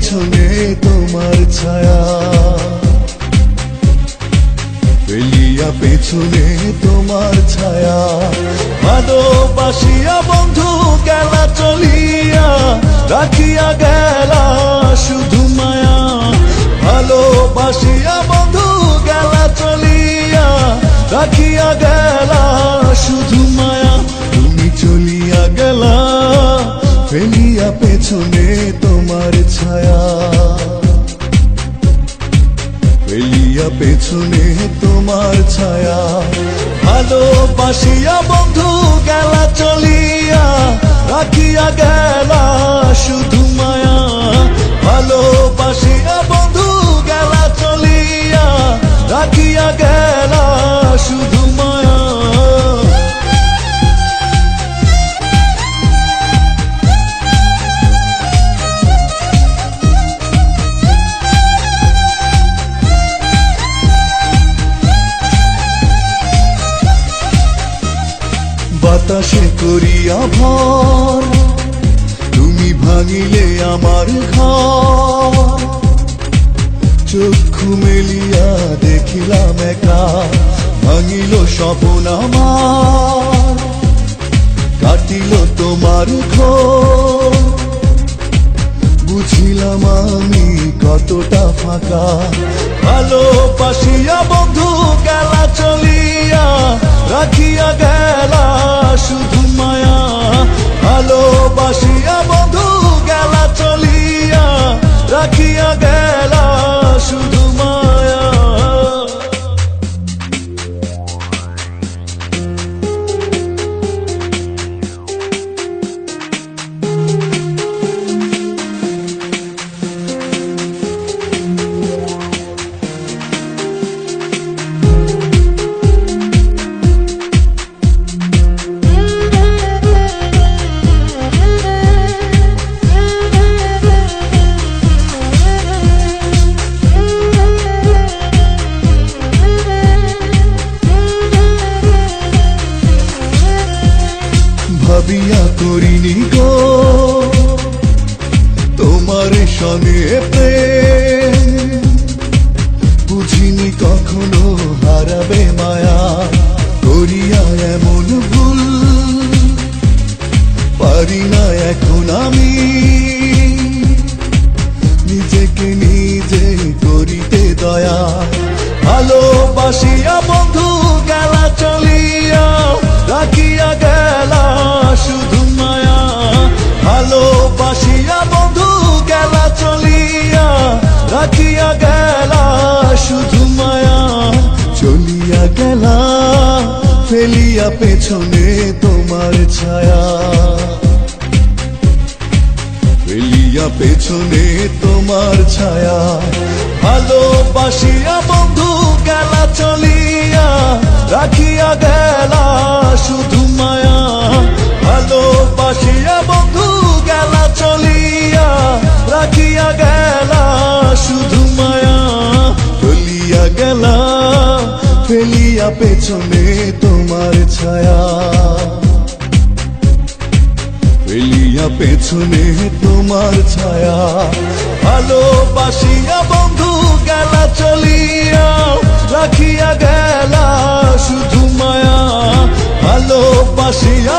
পেছনে তোমার ছায়া, ফেলিয়া পেছনে তোমার ছায়া। ভালোবাসিয়া বন্ধু গেলা চলিয়া, রাখিয়া গেলা শুধু মায়া। ভালোবাসিয়া বন্ধু গেলা চলিয়া, রাখিয়া গেলা শুধু মায়া। তুমি চলিয়া গেলা ফেলিয়া পেছনে তোমার ছায়া, ফেলিয়া পেছনে তোমার ছায়া। ভালোবাসিয়া বন্ধু গেলা চলিয়া, রাখিয়া গেলা শুধু মায়া। ভালোবাসিয়া বন্ধু গেলা চলিয়া, রাখিয়া গেলা শুধু মায়া। বাতাসে করিয়া ভর, তুমি ভাঙিলে আমার ঘর। চক্ষু মেলিয়া দেখিলাম একা, ভাঙিল স্বপ্ন আমার। কাটিল তোমার ঘোর, বুঝিলাম আমি কতটা ফাঁকা। ভালোবাসিয়া বন্ধু গেলা চলিয়া, রাখিয়া গেলা শুধু মায়া। ভালোবাসিয়া বন্ধু গেলা চলিয়া, রাখিয়া গেলা শুধু মায়া। ভাবিয়া করিনি গো তোমার সনে প্রেম, বুঝিনি কখনো হারাবে মায়া। করিয়া এমন ভুল পারি না এখন আমি, নিজেকে নিজে করিতে দয়া। ভালোবাসিয়া বন্ধু গেলা চলিয়া, রাখিয়া গেলা শুধু মায়া। ভালোবাসিয়া বন্ধু গেলা চলিয়া, রাখিয়া গেলা শুধু মায়া। চলিয়া গেলা ফেলিয়া পেছনে তোমার ছায়া, ফেলিয়া পেছনে তোমার ছায়া। ভালোবাসিয়া বন্ধু গেলা চলিয়া, রাখিয়া গেলা শুধু মায়া। ভালোবাসিয়া বন্ধু গেলা চলিয়া, রাখিয়া গেলা শুধু মায়া। চলিয়া গেলা ফেলিয়া পেছনে তোমার ছায়া, ফেলিয়া পেছনে তোমার ছায়া। ভালোবাসিয়া বন্ধু গেলা চলিয়া, রাখিয়া গেলা শুধু মায়া। ভালোবাসিয়া